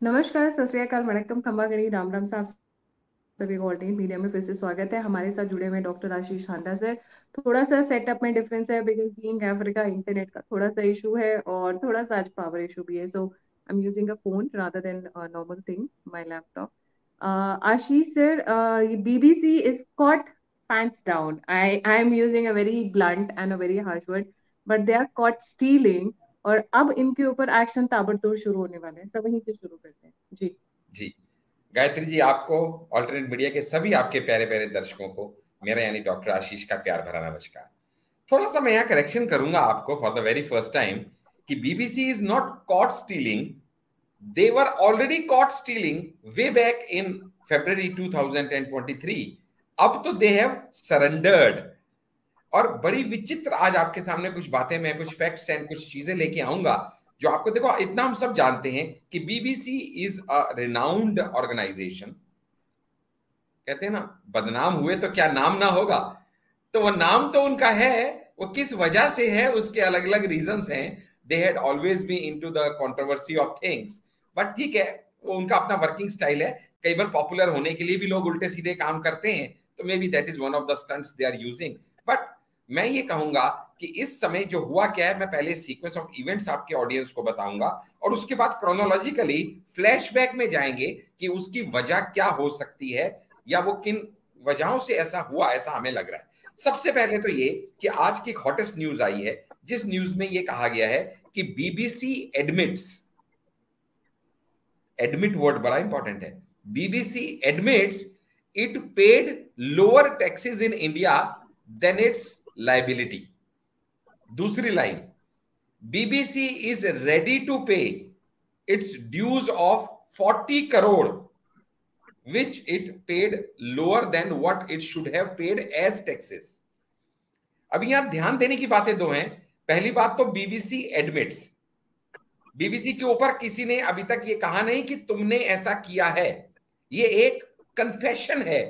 नमस्कार, सत श्री अकाल, वणक्कम, खम्बा गणी, राम राम साहब सभी को ऑल्टरनेट मीडिया में फिर से स्वागत है। हमारे साथ जुड़े हुए डॉक्टर आशीष हांडा सर। थोड़ा सा सेटअप में डिफरेंस है बिकॉज बीइंग अफ्रीका इंटरनेट का थोड़ा सा इशू है और थोड़ा सा आज पावर इशू भी है, so I am using a phone rather than normal thing, my laptop. Ashish sir, BBC is caught pants down. I am using a very blunt and a very harsh word, but they are caught stealing। और अब इनके ऊपर action ताबड़तोड़ शुरू होने वाले हैं, सब वहीं से शुरू करते हैं जी। जी, गायत्री जी, आपको ऑल्टरनेट मीडिया के सभी आपके प्यारे प्यारे दर्शकों को मेरा यानी डॉक्टर आशीष का प्यार भरा नमस्कार। थोड़ा सा मैं यहाँ करेक्शन करूंगा आपको for the very first time कि BBC is not caught stealing, they were already caught stealing way back in February 2023। अब तो दे हैव सरेंडर्ड। और बड़ी विचित्र आज आपके सामने कुछ बातें, मैं कुछ फैक्ट्स एंड कुछ चीजें लेके आऊंगा जो आपको, देखो इतना हम सब जानते हैं कि BBC is a renowned organisation. कहते हैं ना, बदनाम हुए तो क्या नाम ना होगा। तो वो नाम तो उनका है, वो किस वजह से है उसके अलग अलग रीजंस हैं। They had always be into the controversy of things, but ठीक है, वो उनका अपना वर्किंग स्टाइल है। कई बार पॉपुलर होने के लिए भी लोग उल्टे सीधे काम करते हैं, तो may be that is one of the stunts they are using. But मैं ये कहूंगा कि इस समय जो हुआ क्या है, मैं पहले सीक्वेंस ऑफ इवेंट्स आपके ऑडियंस को बताऊंगा और उसके बाद क्रोनोलॉजिकली फ्लैशबैक में जाएंगे कि उसकी वजह क्या हो सकती है या वो किन वजहों से ऐसा हुआ, ऐसा हमें लग रहा है। सबसे पहले तो ये कि आज की एक हॉटेस्ट न्यूज आई है, जिस न्यूज में ये कहा गया है कि बीबीसी एडमिट्स, एडमिट वर्ड बड़ा इंपॉर्टेंट है, BBC admits it paid lower taxes in India then its liability. दूसरी line, BBC is ready to pay its dues of 40 crore which it paid lower than what it should have paid as taxes। अब यहां ध्यान देने की बातें दो हैं। पहली बात तो बीबीसी एडमिट्स, बीबीसी के ऊपर किसी ने अभी तक ये कहा नहीं कि तुमने ऐसा किया है। ये एक कन्फेशन है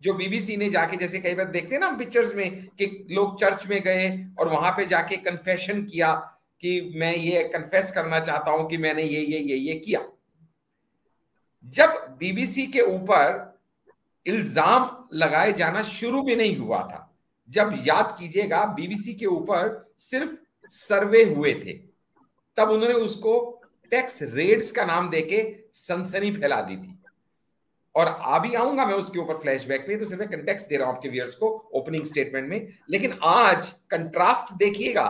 जो बीबीसी ने जाके, जैसे कई बार देखते हैं ना हम पिक्चर्स में कि लोग चर्च में गए और वहां पे जाके कन्फेशन किया कि मैं ये कन्फेस करना चाहता हूं कि मैंने ये किया। जब बीबीसी के ऊपर इल्जाम लगाए जाना शुरू भी नहीं हुआ था, जब याद कीजिएगा बीबीसी के ऊपर सिर्फ सर्वे हुए थे, तब उन्होंने उसको टैक्स रेड्स का नाम देके सनसनी फैला दी थी। और अभी आऊंगा मैं उसके ऊपर फ्लैशबैक पे, तो सिर्फ कंटेक्स्ट दे रहा हूं आपके व्यूअर्स को ओपनिंग स्टेटमेंट में। लेकिन आज कंट्रास्ट देखिएगा,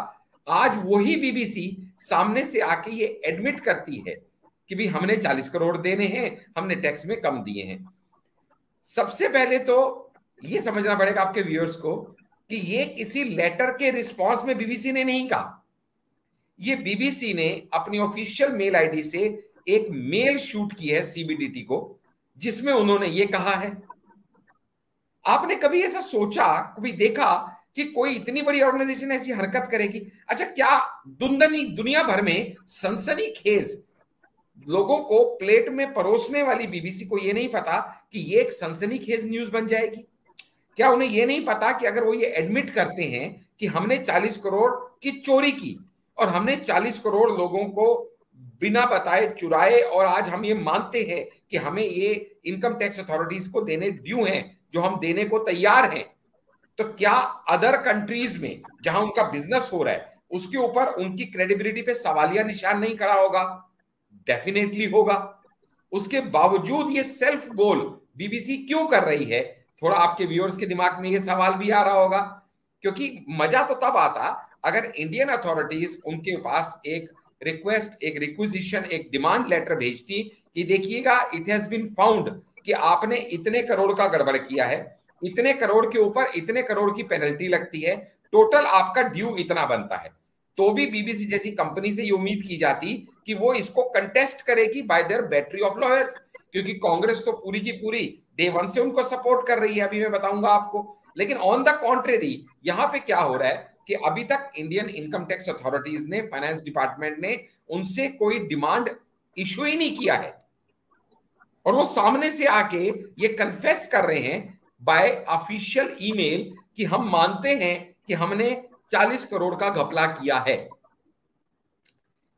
आज वही बीबीसी सामने से आके ये एडमिट करती है कि भी हमने 40 करोड़ देने हैं, हमने टैक्स में कम दिए हैं। सबसे पहले तो ये समझना पड़ेगा आपके व्यूअर्स को कि ये किसी लेटर के रिस्पांस में बीबीसी ने नहीं कहा। ये बीबीसी ने अपनी ऑफिशियल मेल आईडी से एक मेल शूट की है सीबीडीटी को, जिसमें उन्होंने ये कहा है। आपने कभी ऐसा सोचा, कभी देखा कि कोई इतनी बड़ी ऑर्गेनाइजेशन ऐसी हरकत करेगी? अच्छा, क्या दुनिया भर में सनसनीखेज लोगों को प्लेट में परोसने वाली बीबीसी को यह नहीं पता कि यह एक सनसनीखेज न्यूज बन जाएगी? क्या उन्हें यह नहीं पता कि अगर वो ये एडमिट करते हैं कि हमने 40 करोड़ की चोरी की और हमने 40 करोड़ लोगों को बिना बताए चुराए, और आज हम ये मानते हैं कि हमें ये इनकम टैक्स अथॉरिटीज को देने ड्यू हैं, जो हम देने को तैयार हैं, तो क्या अदर कंट्रीज में जहां उनका बिजनेस हो रहा है उसके ऊपर उनकी क्रेडिबिलिटी पे सवालिया निशान नहीं खड़ा होगा? डेफिनेटली होगा। उसके बावजूद ये सेल्फ गोल बीबीसी क्यों कर रही है? थोड़ा आपके व्यूअर्स के दिमाग में ये सवाल भी आ रहा होगा, क्योंकि मजा तो तब आता अगर इंडियन अथॉरिटीज उनके पास एक रिक्वेस्ट, एक रिक्विजिशन, एक डिमांड लेटर भेजती कि देखिएगा, इट हैज बीन फाउंड कि आपने इतने करोड़ का गड़बड़ किया है, इतने करोड़ के ऊपर इतने करोड़ की पेनल्टी लगती है, टोटल आपका ड्यू इतना बनता है। तो भी बीबीसी जैसी कंपनी से ये उम्मीद की जाती कि वो इसको कंटेस्ट करेगी bye there battery of lawyers, क्योंकि कांग्रेस तो पूरी की पूरी डे वन से उनको सपोर्ट कर रही है, अभी मैं बताऊंगा आपको। लेकिन ऑन द कॉन्ट्रेरी यहां पे क्या हो रहा है कि अभी तक इंडियन इनकम टैक्स अथॉरिटीज ने, फाइनेंस डिपार्टमेंट ने उनसे कोई डिमांड इशू ही नहीं किया है, और वो सामने से आके ये कन्फेस कर रहे हैं बाय ऑफिशियल ईमेल कि हम मानते हैं कि हमने 40 करोड़ का घपला किया है।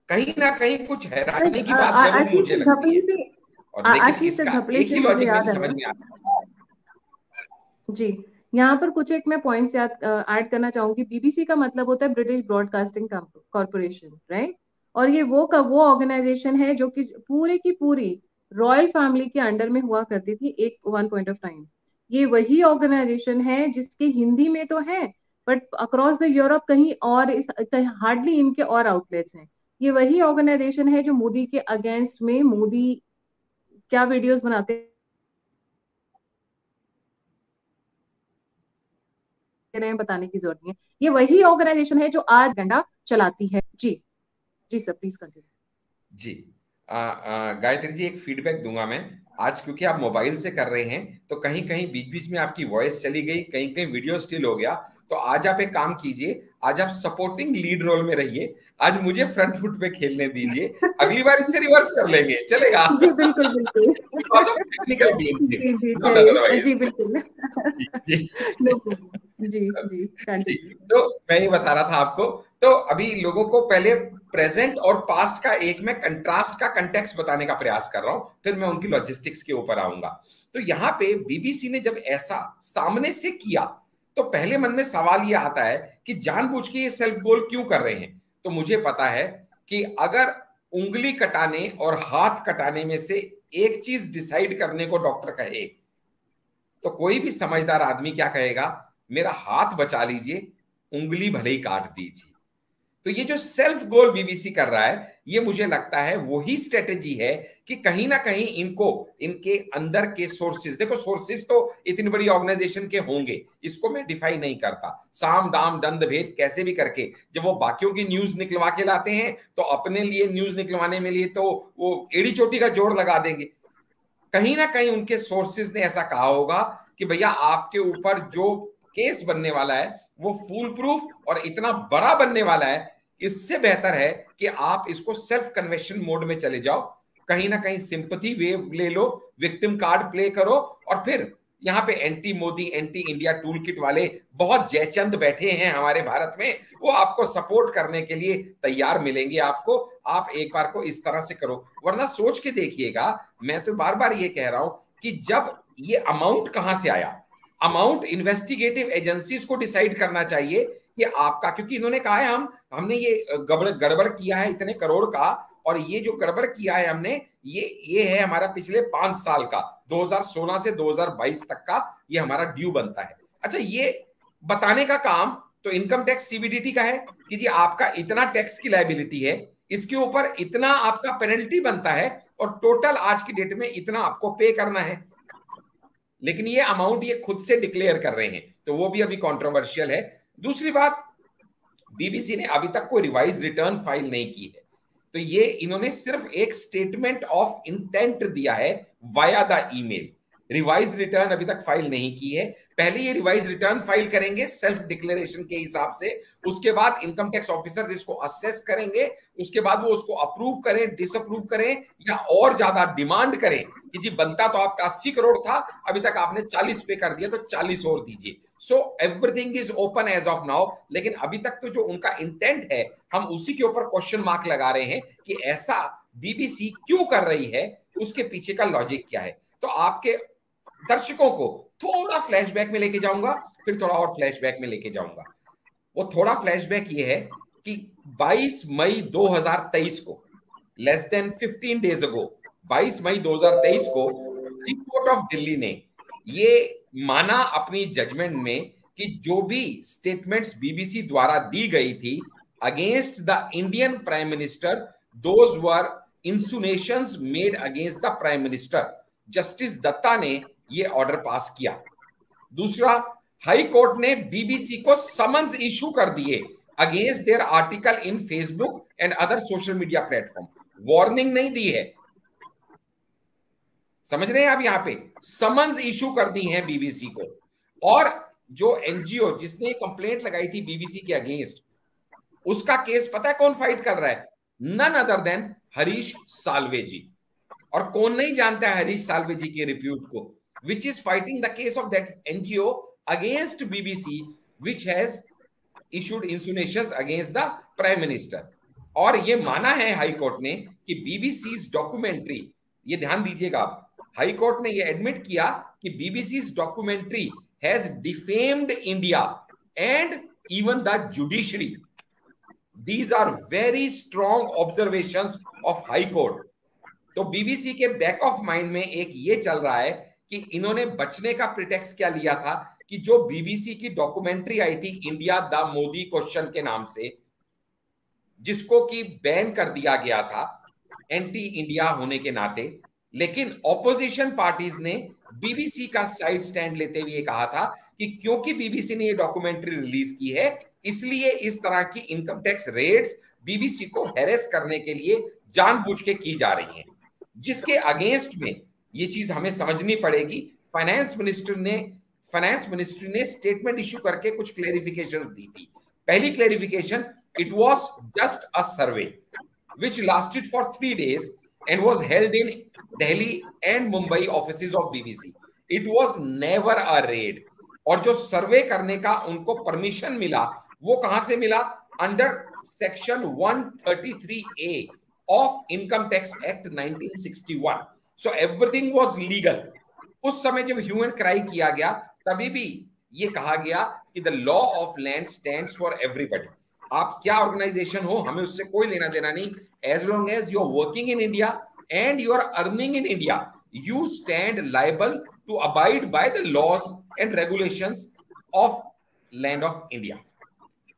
कहीं ना कहीं कुछ हैरानी की बात जरूर आशीष मुझे से लगती है। घपले से और लेकिन आशीष से इसका घपले एक से ही मुझे लॉजिक याद मेरी आया। समझ में आता है। जी, यहाँ पर कुछ एक मैं पॉइंट्स याद ऐड करना चाहूंगी। बीबीसी का मतलब होता है ब्रिटिश ब्रॉडकास्टिंग कॉरपोरेशन, राइट। और ये वो ऑर्गेनाइजेशन है जो कि पूरे की पूरी रॉयल फैमिली के अंडर में हुआ करती थी एक वन पॉइंट ऑफ टाइम। ये वही ऑर्गेनाइजेशन है जिसके हिंदी में तो है, बट अक्रॉस द यूरोप कहीं और हार्डली इनके और आउटलेट्स हैं। ये वही ऑर्गेनाइजेशन है जो मोदी के अगेंस्ट में, मोदी क्या वीडियोस बनाते रहे हैं बताने की जरूरत नहीं है। ये वही ऑर्गेनाइजेशन है जो आज गंडा चलाती है। जी, जी सर प्लीज कंटिन्यू। जी, गायत्री जी, एक फीडबैक दूंगा मैं आज, क्योंकि आप मोबाइल से कर रहे हैं तो कहीं कहीं बीच बीच में आपकी वॉइस चली गई, कहीं कहीं वीडियो स्टिल हो गया। तो आज आप एक काम कीजिए, आज आप सपोर्टिंग लीड रोल में रहिए, आज मुझे फ्रंट फुट पे खेलने दीजिए। अगली बार इससे रिवर्स कर लेंगे, चलेगा? जी बिल्कुल बिल्कुल। बिकॉज ऑफ टेक्निकल ग्लिचेस, जी जी नॉट चलिए, अदरवाइज। जी बिल्कुल। जी जी। नो प्रॉब्लम, जी जी जी, कंटिन्यू। तो मैं ये बता रहा था आपको। तो अभी लोगों को पहले प्रेजेंट और पास्ट का एक मैं कंट्रास्ट का कंटेक्स्ट बताने का प्रयास कर रहा हूं, फिर मैं उनकी लॉजिस्टिक्स के ऊपर आऊंगा। तो यहाँ पे बीबीसी ने जब ऐसा सामने से किया, तो पहले मन में सवाल ये आता है कि जानबूझ के ये सेल्फ गोल क्यों कर रहे हैं। तो मुझे पता है कि अगर उंगली कटाने और हाथ कटाने में से एक चीज डिसाइड करने को डॉक्टर कहे, तो कोई भी समझदार आदमी क्या कहेगा? मेरा हाथ बचा लीजिए, उंगली भले ही काट दीजिए। तो ये जो सेल्फ गोल बीबीसी कर रहा है, ये मुझे लगता है वही स्ट्रेटेजी है कि कहीं ना कहीं इनको इनके अंदर के सोर्सेज, देखो सोर्सेज तो इतनी बड़ी ऑर्गेनाइजेशन के होंगे, इसको मैं डिफाइन नहीं करता, साम दाम दंड भेद कैसे भी करके जब वो बाकियों की न्यूज निकलवा के लाते हैं तो अपने लिए न्यूज निकलवाने में लिए तो वो एड़ी चोटी का जोड़ लगा देंगे। कहीं ना कहीं उनके सोर्सेज ने ऐसा कहा होगा कि भैया आपके ऊपर जो केस बनने वाला है वो फूल प्रूफ और इतना बड़ा बनने वाला है, इससे बेहतर है कि आप इसको सेल्फ कन्वेशन मोड में चले जाओ, कहीं ना कहीं सिंपथी वेव ले लो, विक्टिम कार्ड प्ले करो, और फिर यहाँ पे anti Modi anti India tool kit वाले बहुत जयचंद बैठे हैं हमारे भारत में, वो आपको सपोर्ट करने के लिए तैयार मिलेंगे आपको। आप एक बार को इस तरह से करो, वरना सोच के देखिएगा, मैं तो बार बार ये कह रहा हूं कि जब ये अमाउंट कहां से आया, अमाउंट इन्वेस्टिगेटिव एजेंसीज को डिसाइड करना चाहिए कि आपका, क्योंकि इन्होंने कहा है हमने ये गड़बड़ किया है इतने करोड़ का, और ये जो गड़बड़ किया है हमने, ये है हमारा पिछले 5 साल का, 2016 से 2022 तक का ये हमारा ड्यू बनता है। अच्छा, ये बताने का काम तो इनकम टैक्स सीबीडीटी का है कि जी आपका इतना टैक्स की लायबिलिटी है, इसके ऊपर इतना आपका पेनल्टी बनता है, और टोटल आज की डेट में इतना आपको पे करना है। लेकिन ये अमाउंट ये खुद से डिक्लेयर कर रहे हैं, तो वो भी अभी कंट्रोवर्शियल है। दूसरी बात, बीबीसी ने अभी तक कोई रिवाइज रिटर्न फाइल नहीं की है, तो ये इन्होंने सिर्फ एक स्टेटमेंट ऑफ इंटेंट दिया है via the email, revise return अभी तक फाइल नहीं की है। पहले ये रिवाइज रिटर्न फाइल करेंगे सेल्फ डिक्लेरेशन के हिसाब से, उसके बाद इनकम टैक्स ऑफिसर्स इसको असेस करेंगे, उसके बाद वो उसको अप्रूव करें, डिसअप्रूव करें, या और ज्यादा डिमांड करें कि जी बनता तो आपका 80 करोड़ था, अभी तक आपने 40 पे कर दिया तो 40 और दीजिए। So everything is open as of now, लेकिन अभी तक तो जो उनका इंटेंट है, हम उसी के ऊपर क्वेश्चन मार्क लगा रहे हैं कि ऐसा बीबीसी क्यों कर रही है, उसके पीछे का लॉजिक क्या है। तो आपके दर्शकों को थोड़ा फ्लैशबैक में लेके जाऊंगा, फिर थोड़ा और फ्लैशबैक में लेके जाऊंगा। वो थोड़ा फ्लैशबैक ये है कि 22 मई 2023 को, लेस देन 15 डेज अगो, 22 मई 2023 को हाई कोर्ट ऑफ दिल्ली ने ये माना अपनी जजमेंट में कि जो भी स्टेटमेंट्स बीबीसी द्वारा दी गई थी against the Indian prime minister, those were insinuations made against the prime minister. Justice Datta ने ये ऑर्डर पास किया। दूसरा, हाई कोर्ट ने बीबीसी को समन्स इशू कर दिए against their article in Facebook and other social media platform. Warning नहीं दी है, समझ रहे हैं आप? यहां पे समन्स इशू कर दी है बीबीसी को। और जो एनजीओ जिसने कंप्लेंट लगाई थी बीबीसी के अगेंस्ट, उसका केस पता है कौन फाइट कर रहा है? None other than Harish Salve ji. और कौन नहीं जानता है हरीश साल्वे जी के रिप्यूट को, which is fighting the case of that NGO against BBC, which has issued insinuations against the prime minister। और ये माना है हाई कोर्ट ने कि बीबीसी डॉक्यूमेंट्री, ये ध्यान दीजिएगा आप, हाई कोर्ट ने ये एडमिट किया कि BBC documentary has defamed India and even the judiciary. These are very strong observations of high court. तो बीबीसी के बैक ऑफ माइंड में एक ये चल रहा है कि इन्होंने बचने का प्रिटेक्स्ट क्या लिया था कि जो बीबीसी की डॉक्यूमेंट्री आई थी इंडिया द मोदी क्वेश्चन के नाम से, जिसको कि बैन कर दिया गया था एंटी इंडिया होने के नाते, लेकिन ऑपोजिशन पार्टीज ने बीबीसी का साइड स्टैंड लेते हुए कहा था कि क्योंकि बीबीसी ने ये डॉक्यूमेंट्री रिलीज की है इसलिए इस तरह की इनकम टैक्स रेड्स बीबीसी को हैरेस करने के लिए जानबूझ के की जा रही हैं, जिसके अगेंस्ट में ये चीज हमें समझनी पड़ेगी। फाइनेंस मिनिस्ट्री ने स्टेटमेंट इश्यू करके कुछ क्लेरिफिकेशंस दी थी। पहली clarification, it was just a survey which lasted for 3 days and was held in Delhi and Mumbai offices of BBC. It was never a raid. और जो सर्वे करने का उनको परमिशन मिला वो कहां से मिला? Under section 133A of income tax act 1961. So everything was legal. उस समय जब ह्यूमन क्राई किया गया तभी भी ये कहा गया कि the law of land stands for everybody. आप क्या ऑर्गेनाइजेशन हो हमें उससे कोई लेना देना नहीं, as long as you are working in India and you are earning in India you stand liable to abide by the laws and regulations of land of India.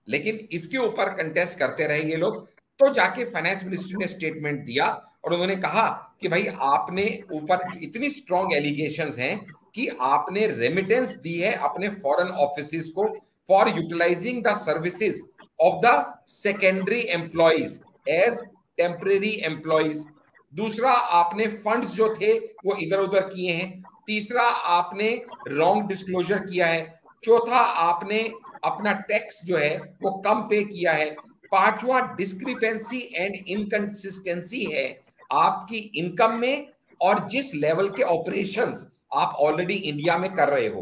लेकिन इसके ऊपर कंटेस्ट करते रहे ये लोग, तो जाके फाइनेंस मिनिस्ट्री ने स्टेटमेंट दिया और उन्होंने कहा कि भाई आपने ऊपर इतनी स्ट्रॉन्ग एलिगेशंस हैं कि आपने रेमिटेंस दी है अपने फॉरेन ऑफिसेस को for utilising the services of the secondary employees as temporary employees। दूसरा, आपने फंड्स जो थे वो इधर उधर किए हैं। तीसरा, आपने रॉन्ग डिस्क्लोजर किया है। चौथा, आपने अपना टैक्स जो है वो कम पे किया है। पांचवा, डिस्क्रिपेंसी एंड इनकंसिस्टेंसी है आपकी इनकम में और जिस लेवल के ऑपरेशंस आप ऑलरेडी इंडिया में कर रहे हो।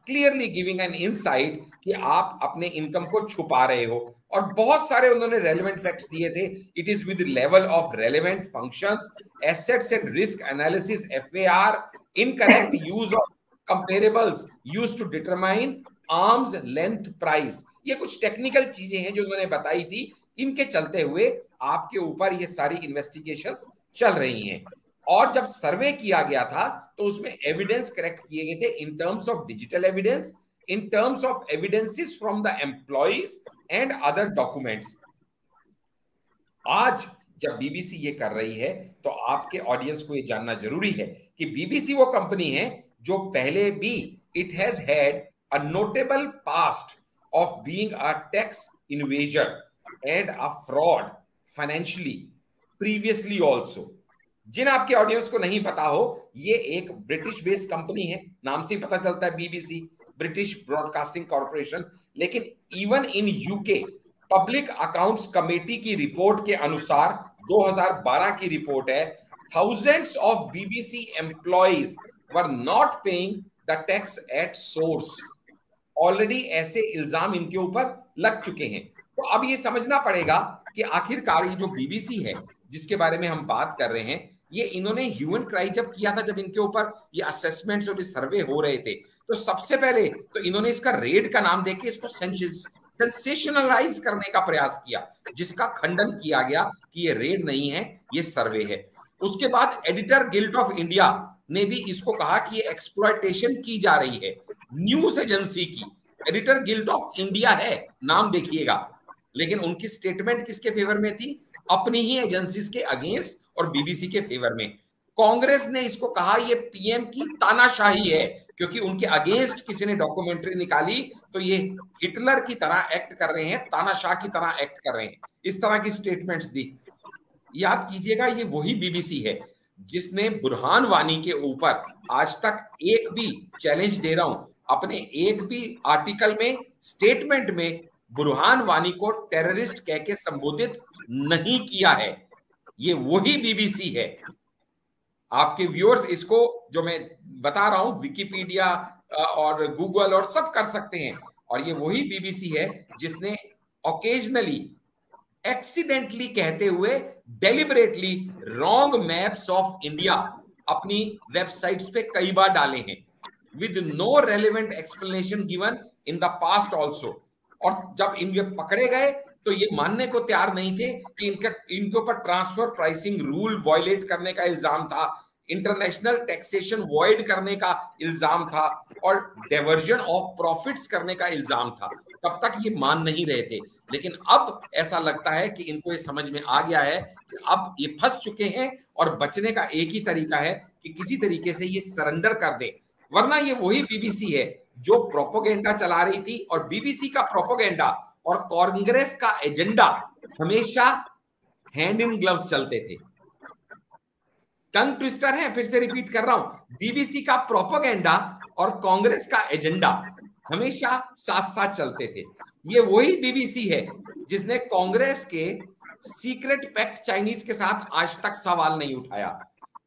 क्लियरली गिविंग एन इनसाइट कि आप अपने इनकम को छुपा रहे हो। और बहुत सारे उन्होंने रेलेवेंट फैक्ट्स दिए थे। It is with level of relevant functions, assets and risk analysis, FAR, incorrect use of comparables used to determine arms length price. ये कुछ टेक्निकल चीजें हैं जो उन्होंने बताई थी। इनके चलते हुए आपके ऊपर ये सारी इन्वेस्टिगेशंस चल रही हैं। और जब सर्वे किया गया था तो उसमें एविडेंस करेक्ट किए गए थे in terms of digital evidence, in terms of evidences from the employees and other documents। आज जब बीबीसी ये कर रही है तो आपके ऑडियंस को ये जानना जरूरी है कि बीबीसी वो कंपनी है जो पहले भी it has had a notable past of being a tax invader and a fraud financially previously also. जिन आपके ऑडियंस को नहीं पता हो, ये एक ब्रिटिश बेस्ड कंपनी है, नाम से ही पता चलता है बीबीसी, ब्रिटिश ब्रॉडकास्टिंग कॉर्पोरेशन। लेकिन even in UK public accounts committee की रिपोर्ट के अनुसार 2012 की रिपोर्ट है, thousands of BBC employees were not paying the tax at source. Already ऐसे इल्जाम इनके ऊपर लग चुके हैं। तो अब ये समझना पड़ेगा कि आखिरकार ये जो बीबीसी है जिसके बारे में हम बात कर रहे हैं, ये इन्होंने ह्यूमन क्राई जब किया था, जब इनके ऊपर ये असेसमेंट्स और ये सर्वे हो रहे थे, तो सबसे पहले तो इन्होंने इसका रेड का नाम देके इसको सेंसेशनलाइज करने का प्रयास किया, जिसका खंडन किया गया कि ये रेड नहीं है, ये सर्वे है। उसके बाद एडिटर गिल्ड ऑफ इंडिया ने भी इसको कहा कि ये एक्सप्लॉयटेशन की जा रही है। न्यूज एजेंसी की एडिटर गिल्ड ऑफ इंडिया है, नाम देखिएगा, लेकिन उनकी स्टेटमेंट किसके फेवर में थी? अपनी ही एजेंसीज के अगेंस्ट और बीबीसी के फेवर में। कांग्रेस ने इसको कहा ये पीएम की तानाशाही है, क्योंकि उनके अगेंस्ट किसी ने डॉक्यूमेंट्री निकाली तो ये हिटलर की तरह एक्ट कर रहे हैं, तानाशाह की तरह एक्ट कर रहे हैं, इस तरह की स्टेटमेंट्स दी। याद कीजिएगा, ये वही बीबीसी है जिसने बुरहान वानी के ऊपर आज तक एक भी चैलेंज दे रहा हूं, अपने एक भी आर्टिकल में, स्टेटमेंट में बुरहान वानी को टेररिस्ट कह के संबोधित नहीं किया है। ये वही बीबीसी है। आपके व्यूअर्स इसको जो मैं बता रहा हूं विकिपीडिया और गूगल और सब कर सकते हैं, और ये वही बीबीसी है जिसने ओकेजनली एक्सीडेंटली कहते हुए deliberately wrong maps of India अपनी वेबसाइट्स पे कई बार डाले हैं, with no relevant explanation given in the past also. और जब इनके पकड़े गए तो ये मानने को तैयार नहीं थे कि इनके ऊपर ट्रांसफर प्राइसिंग रूल वायलेट करने का इल्जाम था, इंटरनेशनल टैक्सेशन वॉइड करने का इल्जाम था और डाइवर्जन ऑफ प्रॉफिट्स करने का इल्जाम था। तब तक ये मान नहीं रहे थे, लेकिन अब ऐसा लगता है कि इनको ये समझ में आ गया है कि अब ये फंस चुके हैं और बचने का एक ही तरीका है कि किसी तरीके से ये सरेंडर कर दें, वरना ये वही बीबीसी है जो प्रोपोगेंडा चला रही थी। और बीबीसी का प्रोपोगेंडा और कांग्रेस का एजेंडा हमेशा हैंड इन ग्लव्स चलते थे। टंग ट्विस्टर है, फिर से रिपीट कर रहा हूं, बीबीसी का प्रोपोगेंडा और कांग्रेस का एजेंडा हमेशा साथ साथ चलते थे। ये वही बीबीसी है जिसने कांग्रेस के सीक्रेट पैक्ट चाइनीज के साथ आज तक सवाल नहीं उठाया।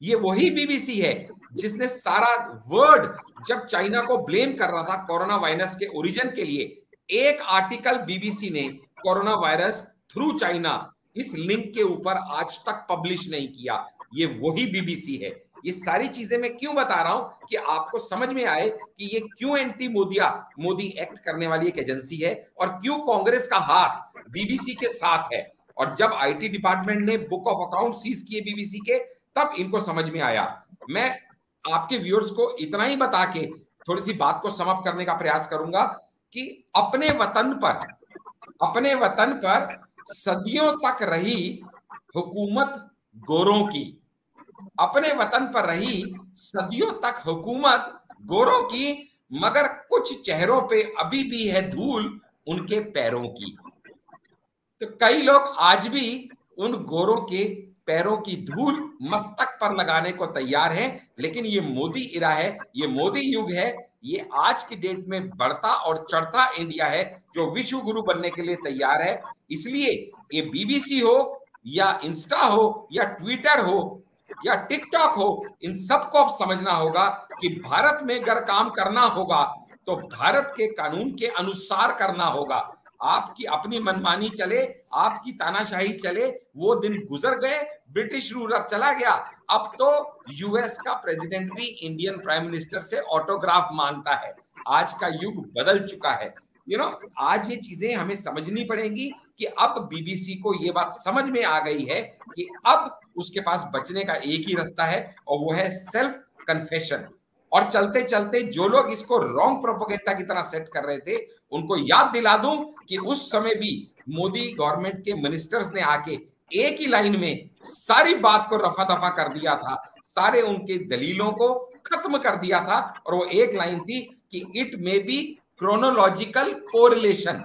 ये वही बीबीसी है जिसने सारा वर्ल्ड जब चाइना को ब्लेम कर रहा था कोरोना वायरस के ओरिजिन के लिए, एक आर्टिकल बीबीसी ने कोरोना वायरस थ्रू चाइना इस लिंक के ऊपर आज तक पब्लिश नहीं किया। ये वही बीबीसी है। ये सारी चीजें मैं क्यों बता रहा हूं कि आपको समझ में आए कि ये क्यों एंटी मोदी एक्ट करने वाली एक एजेंसी है और क्यों कांग्रेस का हाथ बीबीसी के साथ है। और जब आईटी डिपार्टमेंट ने बुक ऑफ अकाउंट सीज किए बीबीसी के, तब इनको समझ में आया। मैं आपके व्यूअर्स को इतना ही बता के थोड़ी सी बात को समाप्त करने का प्रयास करूंगा कि अपने वतन पर सदियों तक रही हुकूमत गोरों की, अपने वतन पर रही सदियों तक हुकूमत गोरों की, मगर कुछ चेहरों पे अभी भी है धूल उनके पैरों की। तो कई लोग आज भी उन गोरों के पैरों की धूल मस्तक पर लगाने को तैयार हैं, लेकिन ये मोदी इरा है, ये मोदी युग है, ये आज की डेट में बढ़ता और चढ़ता इंडिया है जो विश्व गुरु बनने के लिए तैयार है। इसलिए ये बीबीसी हो या इंस्टा हो या ट्विटर हो या टिकटॉक हो, इन सबको अब समझना होगा कि भारत में अगर काम करना होगा तो भारत के कानून के अनुसार करना होगा। आपकी अपनी मनमानी चले, आपकी तानाशाही चले, वो दिन गुजर गए, ब्रिटिश रूल अब चला गया। अब तो यूएस का प्रेसिडेंट भी इंडियन प्राइम मिनिस्टर से ऑटोग्राफ मांगता है। आज का युग बदल चुका है। आज ये चीजें हमें समझनी पड़ेंगी कि अब बीबीसी को ये बात समझ में आ गई है कि अब उसके पास बचने का एक ही रास्ता है और वो है सेल्फ कन्फेशन। और चलते चलते जो लोग इसको रॉन्ग प्रोपोगेंडा की तरह सेट कर रहे थे, उनको याद दिला दूं कि उस समय भी मोदी गवर्नमेंट के मिनिस्टर्स ने आके एक ही लाइन में सारी बात को रफा दफा कर दिया था, सारे उनके दलीलों को खत्म कर दिया था। और वो एक लाइन थी कि it may be chronological correlation.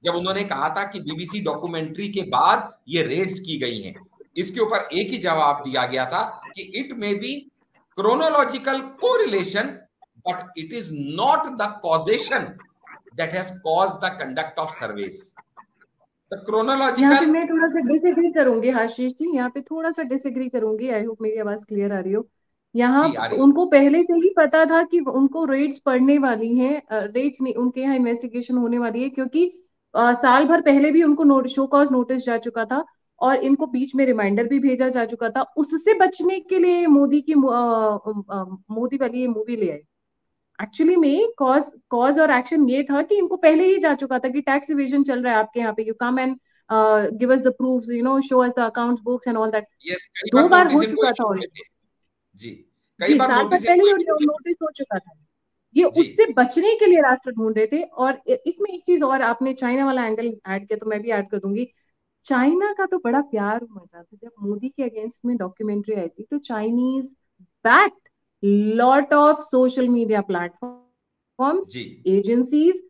जब उन्होंने कहा था कि बीबीसी डॉक्यूमेंट्री के बाद ये रेड्स की गई हैं, इसके ऊपर एक ही जवाब दिया गया था कि it may be chronological correlation, but it is not the causation that has caused the conduct of surveys. The chronological, यहाँ पे मैं थोड़ा सा डिसएग्री करूंगी आशीष जी, यहाँ पे थोड़ा सा डिसएग्री करूंगी। आई होप मेरी आवाज क्लियर आ रही हो। यहाँ उनको पहले से ही पता था कि उनको रेड्स पड़ने वाली हैं, रेड्स नहीं, उनके यहाँ इन्वेस्टिगेशन होने वाली है, क्योंकि साल भर पहले भी उनको शो कॉज नोटिस जा चुका था और इनको बीच में रिमाइंडर भी भेजा जा चुका था। उससे बचने के लिए मोदी वाली ये मूवी ले आए। एक्चुअली में कॉज और एक्शन ये था कि इनको पहले ही जा चुका था कि टैक्स इवेजन चल रहा है आपके यहाँ पे, you come and give us the proofs, show us the accounts books and all that. दो बार हो चुका था ऑलरेडी जी, जी, साल भर पहले नोटिस हो चुका था। ये उससे बचने के लिए रास्ता ढूंढ रहे थे। और इसमें एक चीज और, आपने चाइना वाला एंगल ऐड किया तो मैं भी ऐड कर दूंगी। चाइना का तो बड़ा प्यार हुआ था जब मोदी के अगेंस्ट में डॉक्यूमेंट्री आई थी, तो Chinese backed lot of social media platforms, agencies,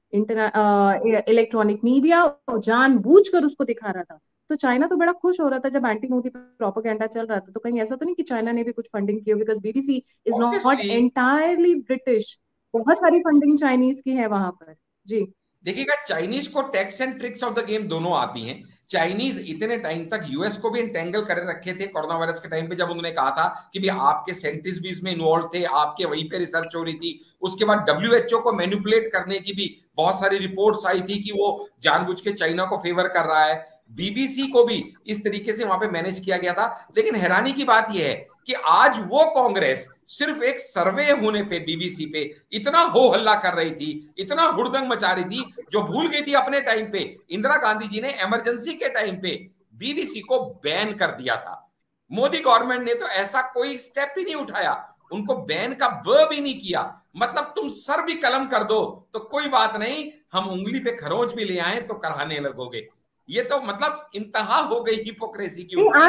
electronic media जानबूझकर उसको दिखा रहा था। तो चाइना तो बड़ा खुश हो रहा था जब एंटी मोदी प्रोपेगेंडा चल रहा था। तो कहीं ऐसा तो नहीं कि चाइना ने भी कुछ फंडिंग की हो, because BBC is not entirely British, बहुत सारी फंडिंग चाइनीज की है वहां पर। जी देखिएगा, चाइनीज को tax and tricks of the game दोनों आती हैं। चाइनीज इतने टाइम तक यूएस को भी एंटेंगल कर रखे थे कोरोना वायरस के टाइम पे, जब उन्होंने कहा था कि भाई आपके साइंटिस्ट भी इसमें इन्वॉल्व थे, आपके वहीं पे रिसर्च हो रही थी। उसके बाद डब्ल्यूएचओ को मैनिपुलेट करने की भी बहुत सारी रिपोर्ट्स आई थी कि वो जानबूझ के चाइना को फेवर कर रहा है। बीबीसी को भी इस तरीके से वहां पे मैनेज किया गया था। लेकिन हैरानी की बात यह है कि आज वो कांग्रेस सिर्फ एक सर्वे होने पे बीबीसी पे इतना हो हल्ला कर रही थी, इतना हुड़दंग मचा रही थी, जो भूल गई थी अपने टाइम पे इंदिरा गांधी जी ने इमरजेंसी के टाइम पे बीबीसी को बैन कर दिया था। मोदी गवर्नमेंट ने तो ऐसा कोई स्टेप ही नहीं उठाया, उनको बैन का ब भी नहीं किया। मतलब तुम सर भी कलम कर दो तो कोई बात नहीं, हम उंगली पे खरोंच भी ले आए तो कराने लगोगे। ये तो मतलब इंतहा हो गई हिपोक्रेसी की नहीं, उनकी।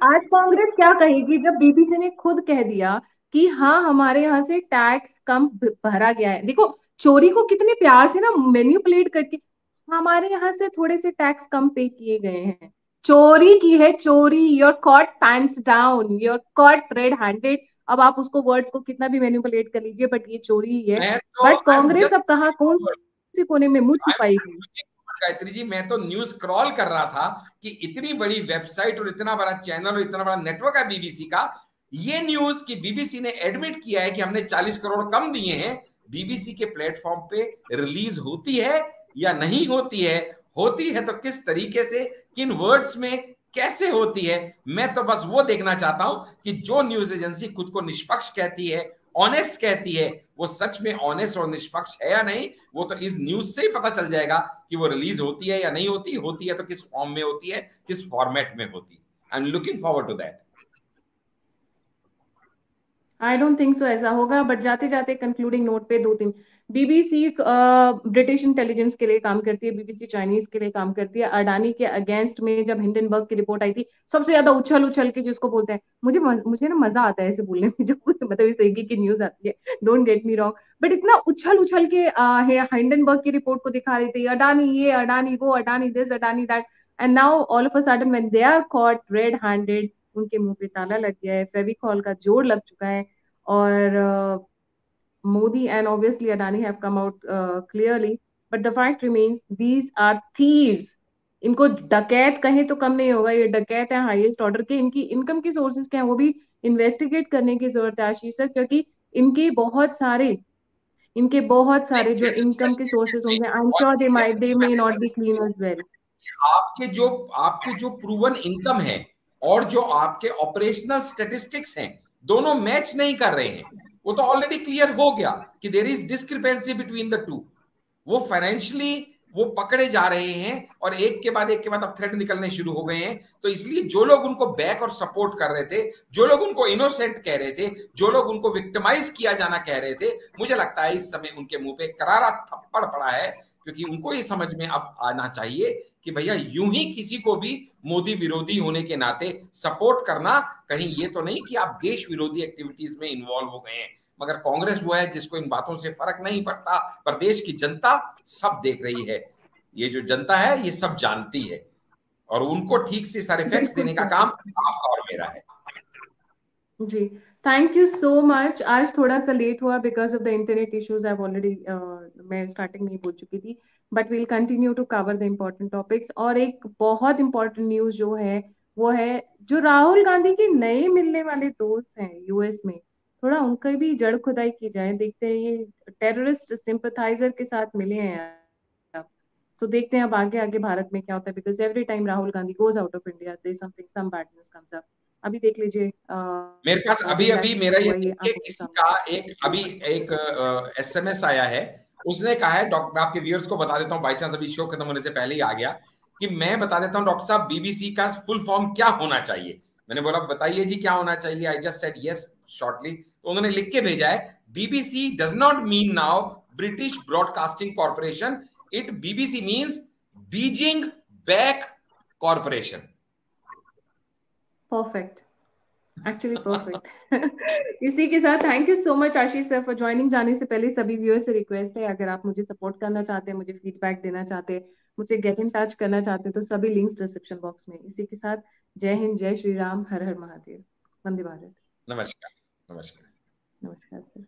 आज कांग्रेस क्या कहेगी जब बीबीसी ने खुद कह दिया कि हाँ हमारे यहाँ से टैक्स कम भरा गया है। देखो, चोरी को कितने प्यार से ना मैनिपुलेट करके हमारे यहाँ से थोड़े से टैक्स कम पे किए गए हैं। चोरी की है चोरी, you're caught pants down, you're caught red handed. अब आप उसको वर्ड्स को कितना भी मैनिपुलेट कर लीजिए, बट ये चोरी ही है। मैं तो but I am Congress just, अब कहाँ कौन से कोने में मुंह छुपाएगी? गायत्री जी मैं तो न्यूज स्क्रॉल कर रहा था कि इतनी बड़ी वेबसाइट और इतना बड़ा चैनल और इतना बड़ा नेटवर्क है बीबीसी का, ये न्यूज कि बीबीसी ने एडमिट किया है कि हमने 40 करोड़ कम दिए हैं, बीबीसी के प्लेटफॉर्म पे रिलीज होती है या नहीं होती है? होती है तो किस तरीके से, किन वर्ड्स में, कैसे होती है? मैं तो बस वो देखना चाहता हूं कि जो न्यूज एजेंसी खुद को निष्पक्ष कहती है, ऑनेस्ट कहती है, वो सच में ऑनेस्ट और निष्पक्ष है या नहीं, वो तो इस न्यूज से ही पता चल जाएगा कि वो रिलीज होती है या नहीं होती, होती है तो किस फॉर्म में होती है, किस फॉर्मेट में होती है। I am looking forward to that. I don't think so ऐसा होगा। बट जाते जाते कंक्लूडिंग नोट पे दो तीन, बीबीसी ब्रिटिश इंटेलिजेंस के लिए काम करती है, बीबीसी चाइनीज के लिए काम करती है। अडानी के अगेंस्ट में जब हिंडनबर्ग की रिपोर्ट आई थी, सबसे ज्यादा उछल उछल के जिसको बोलते हैं, मुझे ना मजा आता है ऐसे बोलने में जब मतलब इस तरीके की न्यूज आती है, don't get me wrong, but इतना उछल उछल के हिंडनबर्ग की रिपोर्ट को दिखा रही थी, अडानी ये अडानी वो, Adani this Adani that. And now all of a sudden when they are caught red handed, उनके मुंह पे ताला लग गया है, फेविकॉल का जोर लग चुका है। और Modi and obviously Adani have come out clearly, but the fact remains these are thieves. इनको डकैत कहें तो कम नहीं होगा, ये डकैत है हाईएस्ट ऑर्डर के। इनकी इनकम की सोर्सेज क्या है वो भी इन्वेस्टिगेट करने की जरूरत है आशीष सर, क्योंकि इनके बहुत सारे इनके बहुत नहीं, सारे जो इनकम के सोर्सेज नहीं, होंगे, आई एम और श्योर दे मे मैंने not be clean as well. आपके जो प्रूवन इनकम है और जो आपके ऑपरेशनल स्टेटिस्टिक्स हैं, दोनों मैच नहीं कर रहे हैं। वो तो ऑलरेडी क्लियर हो गया कि there is discrepancy between the two. वो फाइनेंशियली वो पकड़े जा रहे हैं और एक के बाद एक के बाद अब थ्रेट निकलने शुरू हो गए हैं। तो इसलिए जो लोग उनको बैक और सपोर्ट कर रहे थे, जो लोग उनको इनोसेंट कह रहे थे, जो लोग उनको विक्टिमाइज किया जाना कह रहे थे, मुझे लगता है इस समय उनके मुंह पे करारा थप्पड़ पड़ा है, क्योंकि उनको ये समझ में अब आना चाहिए कि भैया यूं ही किसी को भी मोदी विरोधी होने के नाते सपोर्ट करना, कहीं ये तो नहीं कि आप देश विरोधी एक्टिविटीज में इन्वॉल्व हो गए हैं। मगर कांग्रेस वो है जिसको इन बातों से फर्क नहीं पड़ता, पर देश की जनता सब देख रही है। ये जो जनता है ये सब जानती है और उनको ठीक से सारे फैक्ट्स बिल्कुल देने का सर। काम आपका और मेरा है। जी, थैंक यू सो मच। आज थोड़ा सा लेट हुआ because of the internet issues, I already मैं स्टार्टिंग में ही बोल चुकी थी, but we'll continue to cover the important topics. और एक बहुत इंपॉर्टेंट न्यूज जो है वो है, जो राहुल गांधी के नए मिलने वाले दोस्त हैं यूएस में, थोड़ा उनका भी जड़ खुदाई की जाए। देखते हैं, ये टेररिस्ट सिंपथाइजर के साथ मिले हैं यार। सो देखते हैं अब आगे आगे भारत में क्या होता है, because every time Rahul Gandhi goes out of India there something, some bad news comes up. अभी देख लीजिए, मेरे पास अभी अभी अभी लास्ट मेरा वीक ये हुआ, ये देख के आंखों के किसी सामने। का एक एसएमएस आया है। उसने कहा है, डॉक्टर, मैं आपके व्यूअर्स को बता देता हूँ, बाई चांस अभी शो खत्म होने से पहले ही आ गया, कि मैं बता देता हूँ डॉक्टर साहब बीबीसी का फुल फॉर्म क्या होना चाहिए। मैंने बोला बताइए जी क्या होना चाहिए, I just said yes shortly. तो उन्होंने लिख के भेजा है, BBC does not mean now British broadcasting corporation, it BBC means Beijing back corporation. Perfect, actually perfect. इसी के साथ thank you so much Ashish sir for joining. जाने से पहले सभी व्यूअर्स से रिक्वेस्ट है, अगर आप मुझे सपोर्ट करना चाहते हैं, मुझे फीडबैक देना चाहते हैं, मुझे गेट इन टच करना चाहते हैं, तो सभी लिंक्स डिस्क्रिप्शन बॉक्स में। इसी के साथ जय हिंद, जय श्री राम, हर हर महादेव, वंदे भारत। नमस्कार। नमस्कार। नमस्कार सर।